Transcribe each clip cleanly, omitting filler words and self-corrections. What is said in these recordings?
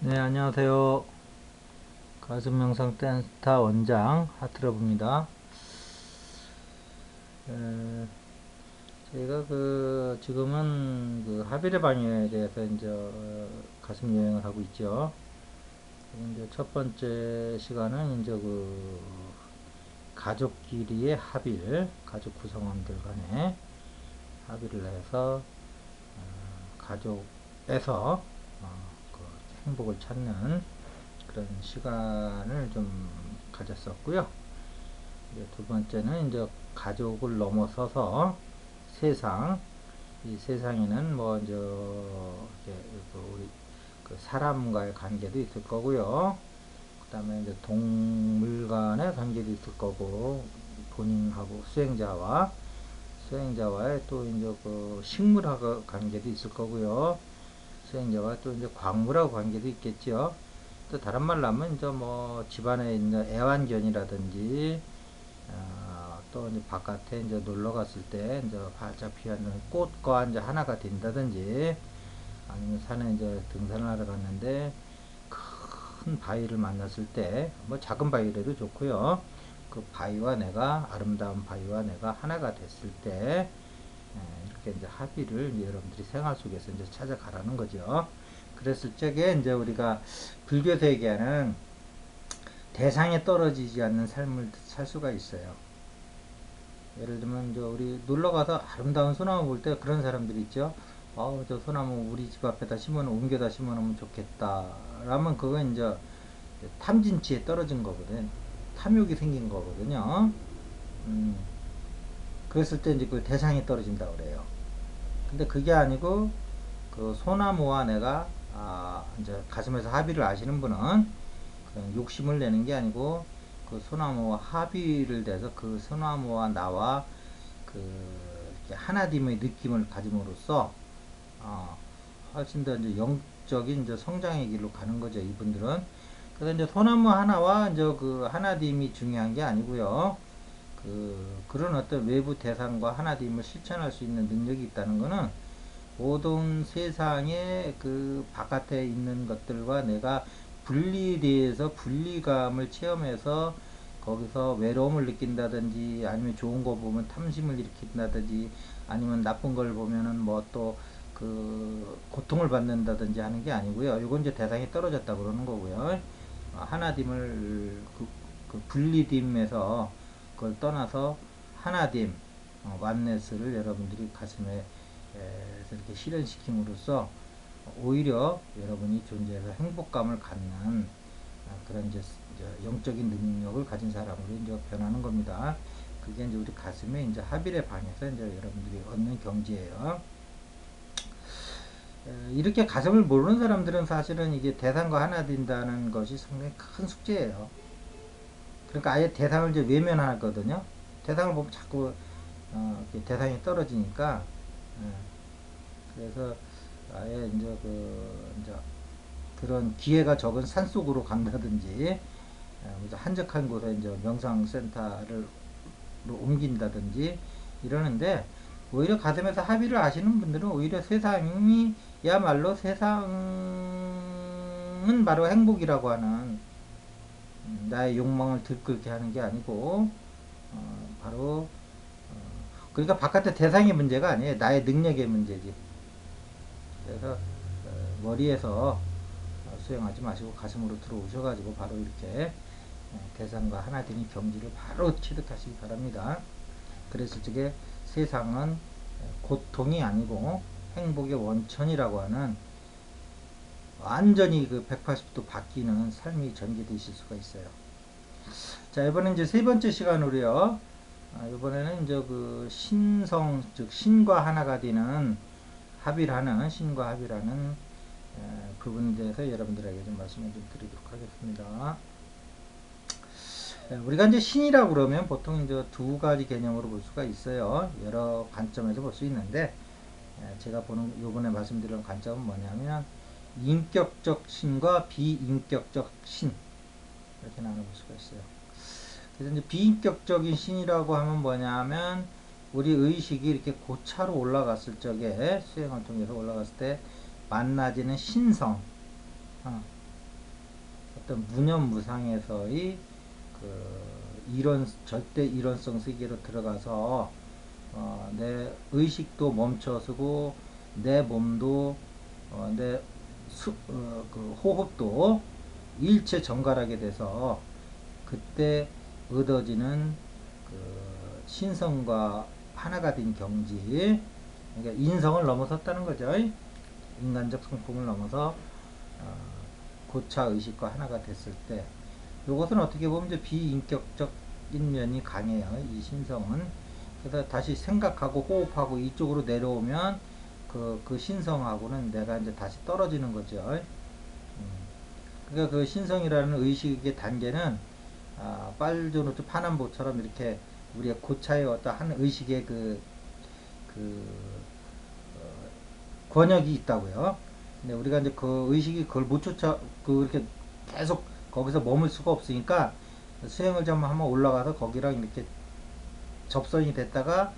네, 안녕하세요. 가슴 명상 댄스타 원장 하트러브입니다. 에, 제가 지금은 하비르 방향에 대해서 이제 가슴 여행을 하고 있죠. 이제 첫 번째 시간은 이제 가족끼리의 합일, 가족 구성원들 간에 합의를 해서 가족에서 그 행복을 찾는 그런 시간을 좀 가졌었고요. 이제 두 번째는 이제 가족을 넘어서서 세상, 이 세상에는 뭐 이제 우리 사람과의 관계도 있을 거고요. 그다음에 이제 동물 간의 관계도 있을 거고, 본인하고 수행자와의 또 이제 식물하고 관계도 있을 거고요. 수행자와 또 이제 광물하고 관계도 있겠죠. 또 다른 말로 하면 이제 뭐 집안에 있는 애완견이라든지 또 이제 바깥에 이제 놀러 갔을 때 이제 활짝 피어있는 꽃과 이제 하나가 된다든지, 아니면 산에 이제 등산을 하러 갔는데 큰 바위를 만났을 때, 뭐 작은 바위라도 좋고요. 그 바위와 내가, 아름다운 바위와 내가 하나가 됐을 때, 이렇게 이제 합의를 이제 여러분들이 생활 속에서 이제 찾아가라는 거죠. 그랬을 적에 이제 우리가 불교에서 얘기하는 대상에 떨어지지 않는 삶을 살 수가 있어요. 예를 들면 저 우리 놀러 가서 아름다운 소나무 볼 때 그런 사람들이 있죠. 저 소나무 우리 집 앞에다 옮겨다 심어놓으면 좋겠다. 라면 그건 이제 탐진치에 떨어진 거거든. 탐욕이 생긴 거거든요. 음, 그랬을 때 이제 그 대상이 떨어진다고 그래요. 근데 그게 아니고 그 소나무와 내가 이제 가슴에서 합의를 아시는 분은 그냥 욕심을 내는 게 아니고 그 소나무와 합의를 돼서 그 소나무와 나와 그 하나됨의 느낌을 가짐으로써 훨씬 더 이제 영적인 이제 성장의 길로 가는 거죠, 이분들은. 그래서 이제 소나무 하나와 이제 그 하나됨이 중요한 게 아니고요. 그런 어떤 외부 대상과 하나됨을 실천할 수 있는 능력이 있다는 거는 모든 세상의 그 바깥에 있는 것들과 내가 분리돼서 분리감을 체험해서 거기서 외로움을 느낀다든지, 아니면 좋은 거 보면 탐심을 일으킨다든지, 아니면 나쁜 걸 보면은 뭐 또 고통을 받는다든지 하는 게 아니고요. 이건 이제 대상이 떨어졌다 그러는 거고요. 하나됨을 분리됨에서 그걸 떠나서 하나됨, 완네스를 여러분들이 가슴에 이렇게 실현시킴으로써 오히려 여러분이 존재해서 행복감을 갖는 그런 이제 영적인 능력을 가진 사람으로 이제 변하는 겁니다. 그게 이제 우리 가슴에 이제 합일의 방에서 이제 여러분들이 얻는 경지예요. 이렇게 가슴을 모르는 사람들은 사실은 이게 대상과 하나 된다는 것이 상당히 큰 숙제예요. 그러니까 아예 대상을 이제 외면하거든요. 대상을 보면 자꾸 대상이 떨어지니까. 그래서 아예 이제 그런 기회가 적은 산 속으로 간다든지, 한적한 곳에 이제 명상센터를 옮긴다든지 이러는데, 오히려 가슴에서 합의를 하시는 분들은 오히려 세상이야말로 세상은 바로 행복이라고 하는, 나의 욕망을 들끓게 하는 게 아니고 바로 그러니까 바깥의 대상의 문제가 아니에요. 나의 능력의 문제지. 그래서 머리에서 수행하지 마시고 가슴으로 들어오셔가지고 바로 이렇게 대상과 하나 되는 경지를 바로 취득하시기 바랍니다. 그랬을 적에 세상은 고통이 아니고 행복의 원천이라고 하는, 완전히 180도 바뀌는 삶이 전개되실 수가 있어요. 자, 이번엔 이제 세 번째 시간으로요. 이번에는 이제 신성, 즉 신과 하나가 되는 신과 합의라는 부분에 대해서 여러분들에게 좀 말씀을 좀 드리도록 하겠습니다. 우리가 이제 신이라고 그러면 보통 이제 두 가지 개념으로 볼 수가 있어요. 여러 관점에서 볼 수 있는데, 제가 요번에 말씀드리는 관점은 뭐냐면, 인격적 신과 비인격적 신, 이렇게 나눠볼 수가 있어요. 그래서 이제 비인격적인 신이라고 하면 뭐냐면, 우리 의식이 이렇게 고차로 올라갔을 적에, 수행을 통해서 올라갔을 때 만나지는 신성, 어떤 무념무상에서의 절대 이론성 세계로 들어가서 내 의식도 멈춰서고 내 몸도 내 호흡도 일체 정갈하게 돼서 그때 얻어지는 신성과 하나가 된 경지, 그러니까 인성을 넘어섰다는 거죠. 인간적 성품을 넘어서 고차 의식과 하나가 됐을 때, 이것은 어떻게 보면 이제 비인격적인 면이 강해요. 이 신성은. 그래서 다시 생각하고 호흡하고 이쪽으로 내려오면 그 신성하고는 내가 이제 다시 떨어지는 거죠. 그러니까 그 신성이라는 의식의 단계는 빨주노트 파남보처럼 이렇게 우리가 고차의 어떤 한 의식의 권역이 있다고요. 근데 우리가 이제 그 의식이 그걸 못 이렇게 계속 거기서 머물 수가 없으니까 수행을 좀 한번 올라가서 거기랑 이렇게 접선이 됐다가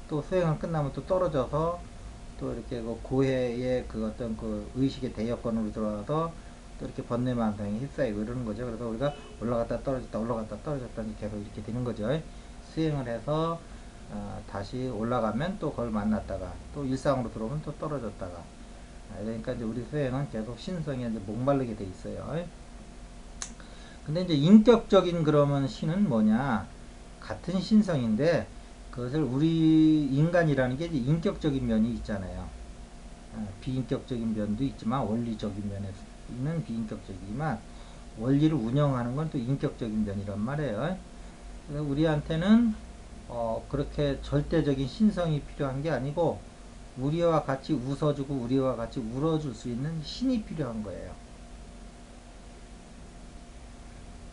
또 수행을 끝나면 또 떨어져서 또 이렇게 고해의 어떤 의식의 대여건으로 들어와서 또 이렇게 번뇌만상이 휩싸이고 이러는 거죠. 그래서 우리가 올라갔다 떨어졌다 올라갔다 떨어졌다 계속 이렇게 되는 거죠. 수행을 해서 다시 올라가면 또 그걸 만났다가 또 일상으로 들어오면 또 떨어졌다가, 그러니까 이제 우리 수행은 계속 신성에 이제 목마르게 돼 있어요. 근데 이제 인격적인 그러면 신은 뭐냐? 같은 신성인데 그것을 우리 인간이라는 게 이제 인격적인 면이 있잖아요. 비인격적인 면도 있지만 원리적인 면에는 비인격적이지만 원리를 운영하는 건 또 인격적인 면이란 말이에요. 그래서 우리한테는 그렇게 절대적인 신성이 필요한 게 아니고 우리와 같이 웃어주고 우리와 같이 울어줄 수 있는 신이 필요한 거예요.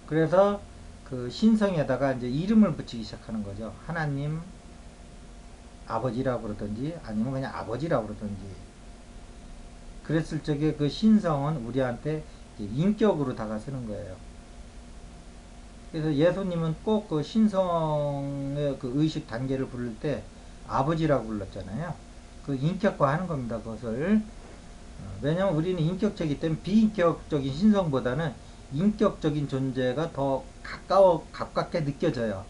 그래서 그 신성에다가 이제 이름을 붙이기 시작하는 거죠. 하나님 아버지라고 그러든지 아니면 그냥 아버지라고 그러든지. 그랬을 적에 그 신성은 우리한테 인격으로 다가서는 거예요. 그래서 예수님은 꼭 그 신성의 그 의식 단계를 부를 때 아버지라고 불렀잖아요. 그 인격화하는 겁니다. 그것을. 왜냐하면 우리는 인격체이기 때문에 비인격적인 신성보다는 인격적인 존재가 더 가깝게 느껴져요.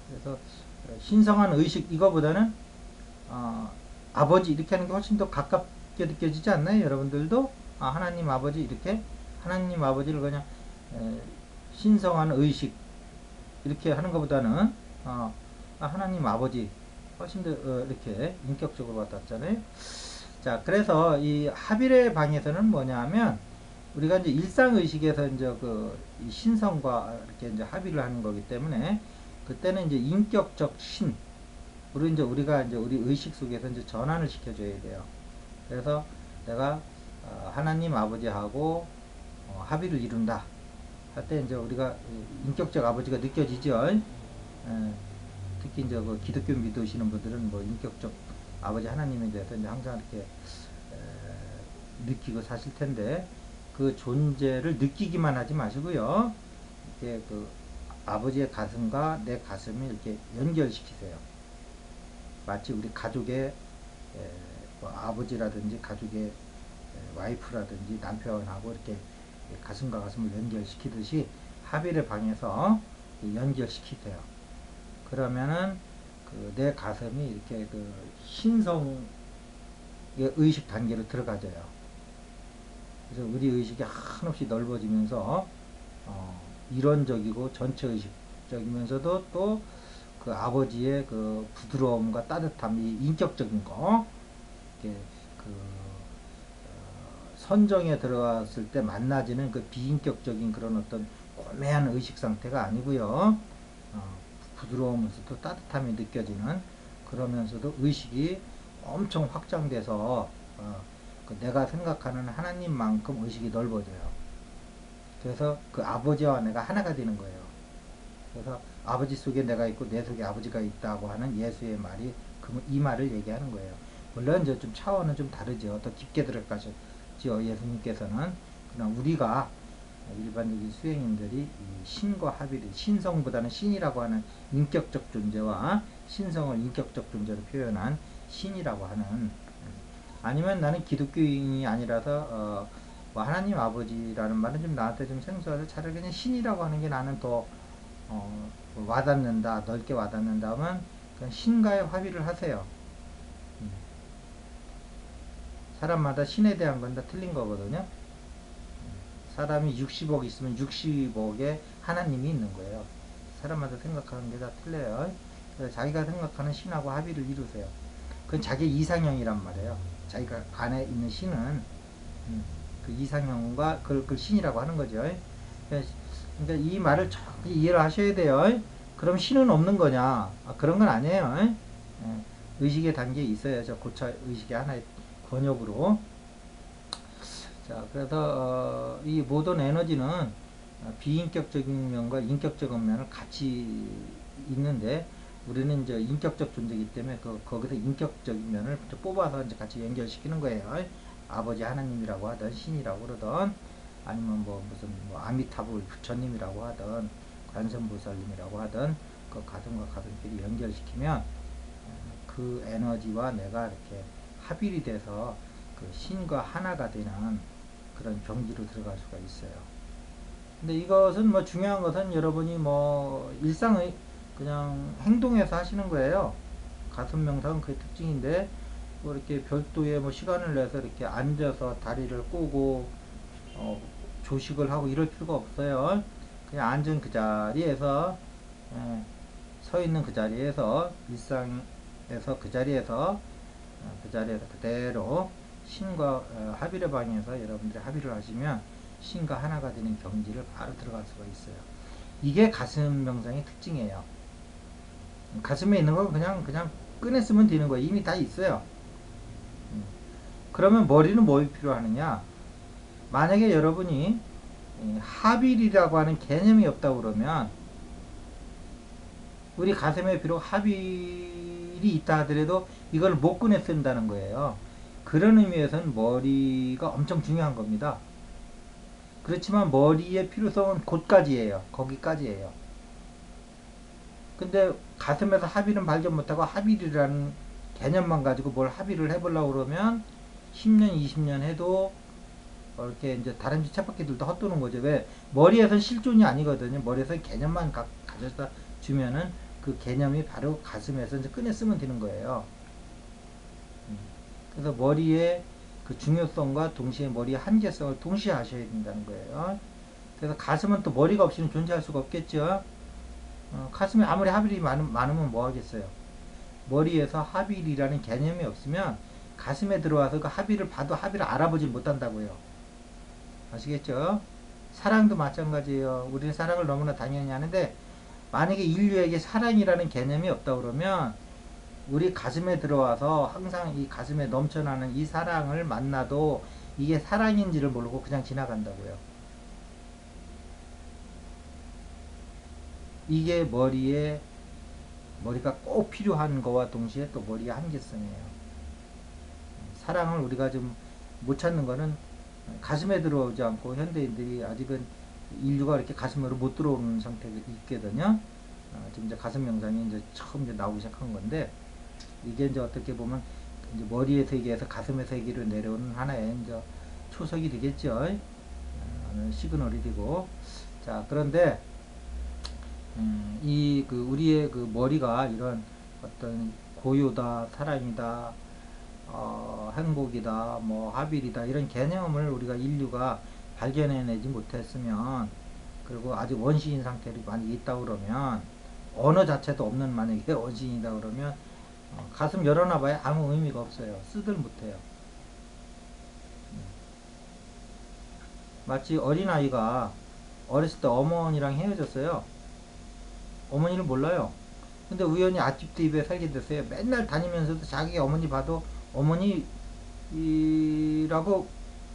그래서 신성한 의식 이거보다는 아버지 이렇게 하는 게 훨씬 더 가깝게 느껴지지 않나요? 여러분들도 하나님 아버지 이렇게 하나님 아버지를 그냥 신성한 의식 이렇게 하는 것보다는 하나님 아버지 훨씬 더 이렇게 인격적으로 와닿잖아요. 자, 그래서 이 하빌의 방에서는 뭐냐 하면 우리가 이제 일상의식에서 이제 이 신성과 이렇게 이제 합의를 하는 거기 때문에 그때는 이제 인격적 신, 우리가 이제 우리 의식 속에서 이제 전환을 시켜줘야 돼요. 그래서 내가 하나님 아버지하고 합의를 이룬다 할 때 이제 우리가 인격적 아버지가 느껴지죠. 특히 이제 기독교 믿으시는 분들은 뭐 인격적 아버지 하나님에 대해서 이제 항상 이렇게 느끼고 사실 텐데 그 존재를 느끼기만 하지 마시고요. 이렇게 아버지의 가슴과 내 가슴을 이렇게 연결시키세요. 마치 우리 가족의 뭐 아버지라든지 가족의 와이프라든지 남편하고 이렇게 가슴과 가슴을 연결시키듯이 하빌의 방에서 연결시키세요. 그러면은 내 가슴이 이렇게 신성의 의식 단계로 들어가져요. 그래서 우리 의식이 한없이 넓어지면서 이론적이고 전체 의식적이면서도 또 그 아버지의 그 부드러움과 따뜻함, 이 인격적인 거, 이렇게 선정에 들어갔을 때 만나지는 그 비인격적인 그런 어떤 고매한 의식 상태가 아니고요. 부드러우면서도 따뜻함이 느껴지는, 그러면서도 의식이 엄청 확장돼서 내가 생각하는 하나님만큼 의식이 넓어져요. 그래서 그 아버지와 내가 하나가 되는 거예요. 그래서 아버지 속에 내가 있고 내 속에 아버지가 있다고 하는 예수의 말이 이 말을 얘기하는 거예요. 물론 이제 좀 차원은 좀 다르죠. 더 깊게 들어가셨죠. 예수님께서는. 그러나 우리가 일반적인 수행인들이 이 신과 합의를, 신성보다는 신이라고 하는 인격적 존재와 신성을 인격적 존재로 표현한 신이라고 하는, 아니면 나는 기독교인이 아니라서 뭐 하나님 아버지라는 말은 좀 나한테 좀 생소해서 차라리 그냥 신이라고 하는 게 나는 더 와닿는다, 넓게 와닿는다면 그냥 신과의 합의를 하세요. 음. 사람마다 신에 대한 건 다 틀린 거거든요. 사람이 60억 있으면 60억에 하나님이 있는 거예요. 사람마다 생각하는 게 다 틀려요. 그래서 자기가 생각하는 신하고 합의를 이루세요. 그건 자기 이상형이란 말이에요. 자기가 안에 있는 신은 그 이상형과 그걸 신이라고 하는 거죠. 그러니까 이 말을 정확히 이해를 하셔야 돼요. 그럼 신은 없는 거냐? 그런 건 아니에요. 의식의 단계에 있어요. 저 고차 의식의 하나의 권역으로. 자, 그래서 이 모든 에너지는 비인격적인 면과 인격적인 면을 같이 있는데 우리는 이제 인격적 존재이기 때문에 거기서 인격적인 면을 뽑아서 이제 같이 연결시키는 거예요. 아버지 하나님이라고 하든 신이라고 그러든 아니면 뭐 무슨 뭐 아미타불 부처님이라고 하든 관세음보살님이라고 하든 그 가슴과 가슴끼리 연결시키면 그 에너지와 내가 이렇게 합일이 돼서 그 신과 하나가 되는 그런 경지로 들어갈 수가 있어요. 근데 이것은 뭐 중요한 것은 여러분이 뭐 일상의 그냥 행동에서 하시는 거예요. 가슴 명상은 그게 특징인데 뭐 이렇게 별도의 뭐 시간을 내서 이렇게 앉아서 다리를 꼬고 조식을 하고 이럴 필요가 없어요. 그냥 앉은 그 자리에서 서 있는 그 자리에서 일상에서 그 자리에서 그대로 신과 합의를 방해해서 여러분들이 합의를 하시면 신과 하나가 되는 경지를 바로 들어갈 수가 있어요. 이게 가슴 명상의 특징이에요. 가슴에 있는 건 그냥 꺼냈으면 되는 거예요. 이미 다 있어요. 그러면 머리는 뭐 필요하느냐? 만약에 여러분이 합일이라고 하는 개념이 없다고 그러면 우리 가슴에 비록 합일이 있다 하더라도 이걸 못 꺼내 쓴다는 거예요. 그런 의미에서는 머리가 엄청 중요한 겁니다. 그렇지만 머리의 필요성은 곧까지예요. 거기까지예요. 근데 가슴에서 합의는 발견 못하고 합의라는 개념만 가지고 뭘 합의를 해보려고 그러면 10년, 20년 해도 이렇게 이제 다른 쳇바퀴들도 헛도는 거죠. 왜? 머리에선 실존이 아니거든요. 머리에선 개념만 가져다 주면은 그 개념이 바로 가슴에서 이제 꺼내 쓰면 되는 거예요. 그래서 머리의 그 중요성과 동시에 머리의 한계성을 동시에 하셔야 된다는 거예요. 그래서 가슴은 또 머리가 없이는 존재할 수가 없겠죠. 가슴에 아무리 합일이 많으면 뭐 하겠어요. 머리에서 합일이라는 개념이 없으면 가슴에 들어와서 그 합일을 봐도 합일을 알아보질 못한다고요. 아시겠죠? 사랑도 마찬가지예요. 우리는 사랑을 너무나 당연히 하는데 만약에 인류에게 사랑이라는 개념이 없다 그러면 우리 가슴에 들어와서 항상 이 가슴에 넘쳐나는 이 사랑을 만나도 이게 사랑인지를 모르고 그냥 지나간다고요. 이게 머리가 꼭 필요한 거와 동시에 또 머리의 한계성이에요. 사랑을 우리가 좀 못 찾는 거는 가슴에 들어오지 않고 현대인들이 아직은 인류가 이렇게 가슴으로 못 들어오는 상태가 있거든요. 지금 이제 가슴 명상이 이제 처음 이제 나오기 시작한 건데 이게 이제 어떻게 보면 이제 머리의 세계에서 가슴의 세계로 내려오는 하나의 이제 초석이 되겠죠. 시그널이 되고 자 그런데 이 그 우리의 그 머리가 이런 어떤 고요다, 사랑이다, 행복이다, 뭐 합일이다 이런 개념을 우리가 인류가 발견해내지 못했으면 그리고 아직 원시인 상태로 많이 있다 그러면 언어 자체도 없는 만약에 원시인이다 그러면 가슴 열어놔봐야 아무 의미가 없어요. 쓰들 못해요. 마치 어린아이가 어렸을 때 어머니랑 헤어졌어요. 어머니를 몰라요. 근데 우연히 아집트 입에 살게 됐어요. 맨날 다니면서도 자기 어머니 봐도 어머니라고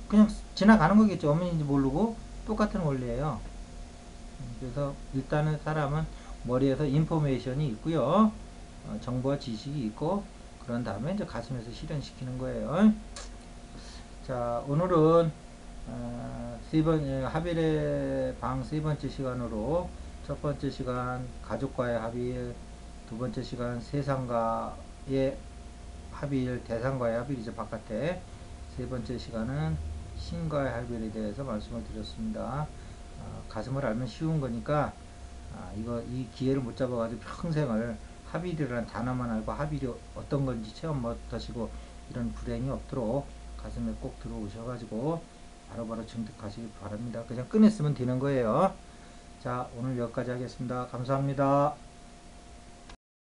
그냥 지나가는 거겠죠. 어머니인지 모르고 똑같은 원리예요. 그래서 일단은 사람은 머리에서 인포메이션이 있고요. 정보와 지식이 있고 그런 다음에 이제 가슴에서 실현시키는 거예요. 자 오늘은 합일의 방 세 번째 시간으로 첫 번째 시간 가족과의 합일, 두 번째 시간 세상과의 합일, 대상과의 합일이죠 바깥에. 세 번째 시간은 신과의 할별에 대해서 말씀을 드렸습니다. 가슴을 알면 쉬운 거니까 이 기회를 못 잡아가지고 평생을 합일이라는 단어만 알고 합일이 어떤 건지 체험 못 하시고 이런 불행이 없도록 가슴에 꼭 들어오셔가지고 바로바로 증득하시기 바랍니다. 그냥 꺼냈으면 되는 거예요. 자, 오늘 여기까지 하겠습니다. 감사합니다.